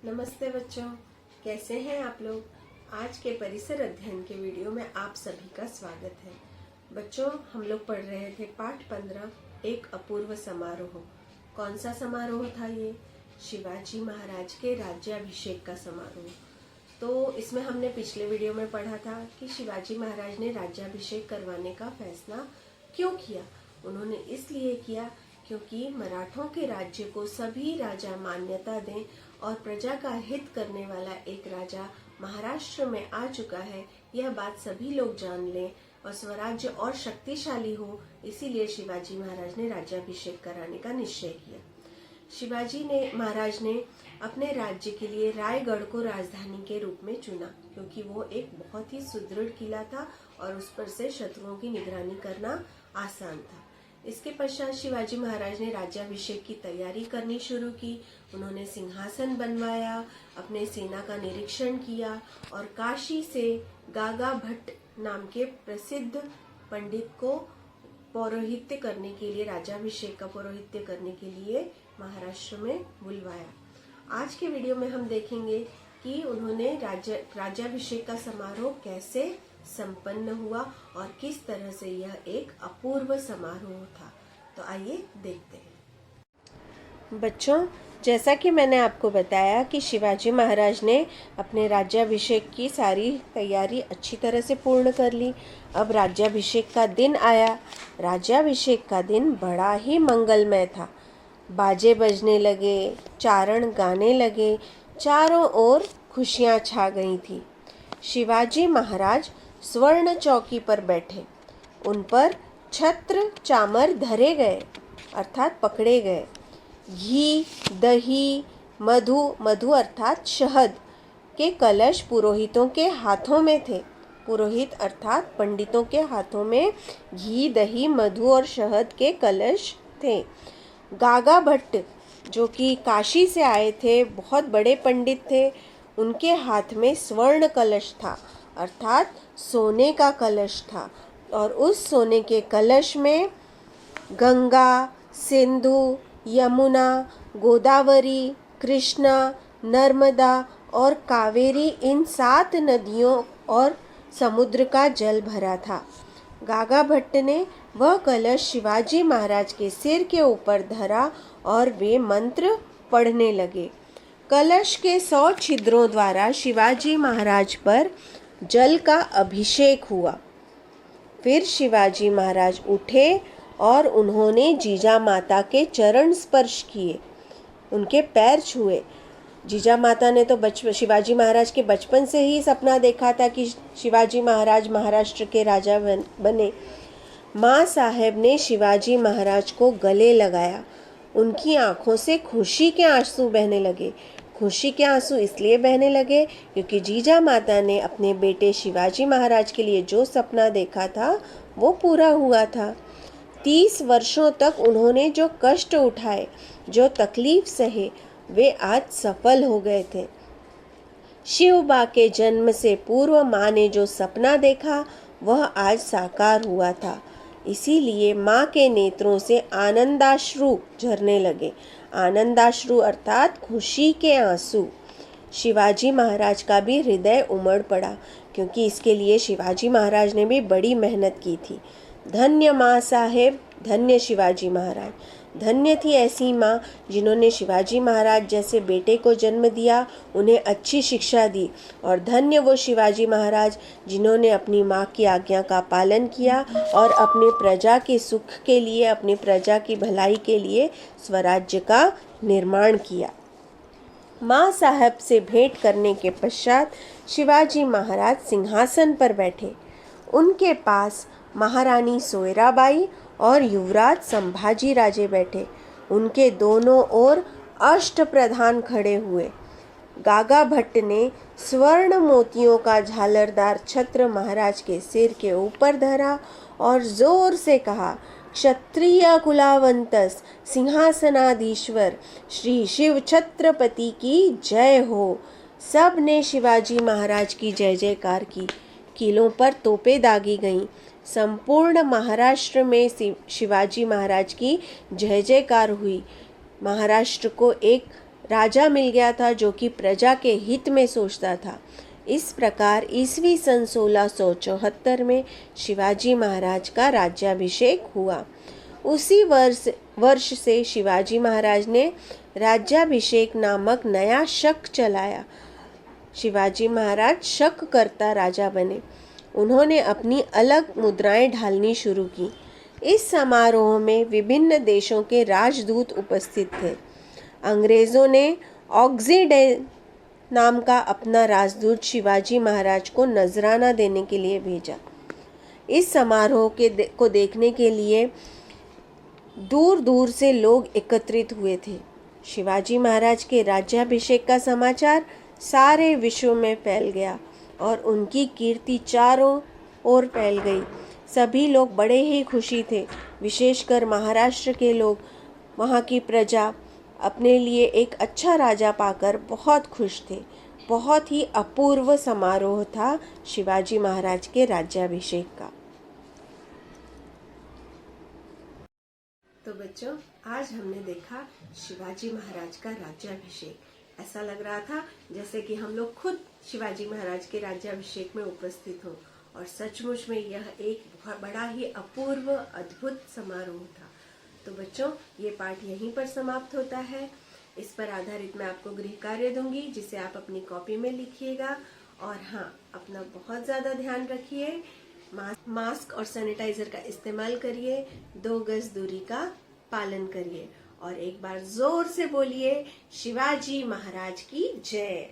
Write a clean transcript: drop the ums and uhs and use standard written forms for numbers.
नमस्ते बच्चों, कैसे हैं आप लोग। आज के परिसर अध्ययन के वीडियो में आप सभी का स्वागत है। बच्चों, हम लोग पढ़ रहे थे पाठ 15 एक अपूर्व समारोह। कौन सा समारोह था ये? शिवाजी महाराज के राज्याभिषेक का समारोह। तो इसमें हमने पिछले वीडियो में पढ़ा था कि शिवाजी महाराज ने राज्याभिषेक करवाने का फैसला क्यों किया। उन्होंने इसलिए किया क्योंकि मराठों के राज्य को सभी राजा मान्यता दें और प्रजा का हित करने वाला एक राजा महाराष्ट्र में आ चुका है, यह बात सभी लोग जान लें और स्वराज्य और शक्तिशाली हो। इसीलिए शिवाजी महाराज ने राज्याभिषेक कराने का निश्चय किया। शिवाजी महाराज ने अपने राज्य के लिए रायगढ़ को राजधानी के रूप में चुना क्योंकि वो एक बहुत ही सुदृढ़ किला था और उस पर से शत्रुओं की निगरानी करना आसान था। इसके पश्चात शिवाजी महाराज ने राज्याभिषेक की तैयारी करनी शुरू की। उन्होंने सिंहासन बनवाया, अपने सेना का निरीक्षण किया और काशी से गागा भट्ट नाम के प्रसिद्ध पंडित को पौरोहित्य करने के लिए, राज्याभिषेक का पौरोहित्य करने के लिए महाराष्ट्र में बुलवाया। आज के वीडियो में हम देखेंगे कि उन्होंने राज्याभिषेक का समारोह कैसे संपन्न हुआ और किस तरह से यह एक अपूर्व समारोह था। तो आइए देखते हैं। बच्चों, जैसा कि मैंने आपको बताया कि शिवाजी महाराज ने अपने राज्याभिषेक की सारी तैयारी अच्छी तरह से पूर्ण कर ली। अब राज्याभिषेक का दिन आया। राज्याभिषेक का दिन बड़ा ही मंगलमय था। बाजे बजने लगे, चारण गाने लगे, चारों ओर खुशियां छा गई थी। शिवाजी महाराज स्वर्ण चौकी पर बैठे। उन पर छत्र चामर धरे गए अर्थात पकड़े गए। घी, दही, मधु अर्थात शहद के कलश पुरोहितों के हाथों में थे। पुरोहित अर्थात पंडितों के हाथों में घी, दही, मधु और शहद के कलश थे। गागा भट्ट जो कि काशी से आए थे, बहुत बड़े पंडित थे, उनके हाथ में स्वर्ण कलश था अर्थात सोने का कलश था और उस सोने के कलश में गंगा, सिंधु, यमुना, गोदावरी, कृष्णा, नर्मदा और कावेरी, इन 7 नदियों और समुद्र का जल भरा था। गागा भट्ट ने वह कलश शिवाजी महाराज के सिर के ऊपर धरा और वे मंत्र पढ़ने लगे। कलश के 100 छिद्रों द्वारा शिवाजी महाराज पर जल का अभिषेक हुआ। फिर शिवाजी महाराज उठे और उन्होंने जीजा माता के चरण स्पर्श किए, उनके पैर छुए। जीजा माता ने तो शिवाजी महाराज के बचपन से ही सपना देखा था कि शिवाजी महाराज महाराष्ट्र के राजा बने। माँ साहेब ने शिवाजी महाराज को गले लगाया। उनकी आंखों से खुशी के आंसू बहने लगे। खुशी के आंसू इसलिए बहने लगे क्योंकि जीजा माता ने अपने बेटे शिवाजी महाराज के लिए जो सपना देखा था वो पूरा हुआ था। 30 वर्षों तक उन्होंने जो कष्ट उठाए, जो तकलीफ सहे, वे आज सफल हो गए थे। शिव बा के जन्म से पूर्व माँ ने जो सपना देखा वह आज साकार हुआ था। इसीलिए माँ के नेत्रों से आनंदाश्रु झरने लगे। आनंदाश्रु अर्थात खुशी के आंसू। शिवाजी महाराज का भी हृदय उमड़ पड़ा क्योंकि इसके लिए शिवाजी महाराज ने भी बड़ी मेहनत की थी। धन्य माँ साहेब, धन्य शिवाजी महाराज। धन्य थी ऐसी माँ जिन्होंने शिवाजी महाराज जैसे बेटे को जन्म दिया, उन्हें अच्छी शिक्षा दी। और धन्य वो शिवाजी महाराज जिन्होंने अपनी माँ की आज्ञा का पालन किया और अपने प्रजा के सुख के लिए, अपनी प्रजा की भलाई के लिए स्वराज्य का निर्माण किया। माँ साहब से भेंट करने के पश्चात शिवाजी महाराज सिंहासन पर बैठे। उनके पास महारानी सोयराबाई और युवराज संभाजी राजे बैठे। उनके दोनों ओर अष्टप्रधान खड़े हुए। गागा भट्ट ने स्वर्ण मोतियों का झालरदार छत्र महाराज के सिर के ऊपर धरा और जोर से कहा, क्षत्रिय कुलावंतस सिंहासनाधीश्वर श्री शिव छत्रपति की जय हो। सब ने शिवाजी महाराज की जय जयकार की। किलों पर तोपें दागी गईं। संपूर्ण महाराष्ट्र में शिवाजी महाराज की जय जयकार हुई। महाराष्ट्र को एक राजा मिल गया था जो कि प्रजा के हित में सोचता था। इस प्रकार ईस्वी सन 1674 में शिवाजी महाराज का राज्याभिषेक हुआ। उसी वर्ष से शिवाजी महाराज ने राज्याभिषेक नामक नया शक चलाया। शिवाजी महाराज शक करता राजा बने। उन्होंने अपनी अलग मुद्राएं ढालनी शुरू की। इस समारोह में विभिन्न देशों के राजदूत उपस्थित थे। अंग्रेजों ने ऑक्सीडेन नाम का अपना राजदूत शिवाजी महाराज को नजराना देने के लिए भेजा। इस समारोह को देखने के लिए दूर दूर से लोग एकत्रित हुए थे। शिवाजी महाराज के राज्याभिषेक का समाचार सारे विश्व में फैल गया और उनकी कीर्ति चारों ओर फैल गई। सभी लोग बड़े ही खुशी थे, विशेषकर महाराष्ट्र के लोग। वहाँ की प्रजा अपने लिए एक अच्छा राजा पाकर बहुत खुश थे। बहुत ही अपूर्व समारोह था शिवाजी महाराज के राज्याभिषेक का। तो बच्चों, आज हमने देखा शिवाजी महाराज का राज्याभिषेक। ऐसा लग रहा था जैसे कि हम लोग खुद शिवाजी महाराज के राज्याभिषेक में उपस्थित हों, और सचमुच में यह एक बहुत बड़ा ही अपूर्व अद्भुत समारोह था। तो बच्चों, ये पाठ यहीं पर समाप्त होता है। इस पर आधारित मैं आपको गृह कार्य दूंगी, जिसे आप अपनी कॉपी में लिखिएगा। और हाँ, अपना बहुत ज्यादा ध्यान रखिए। मास्क और सैनिटाइजर का इस्तेमाल करिए। 2 गज दूरी का पालन करिए। और एक बार जोर से बोलिए, शिवाजी महाराज की जय।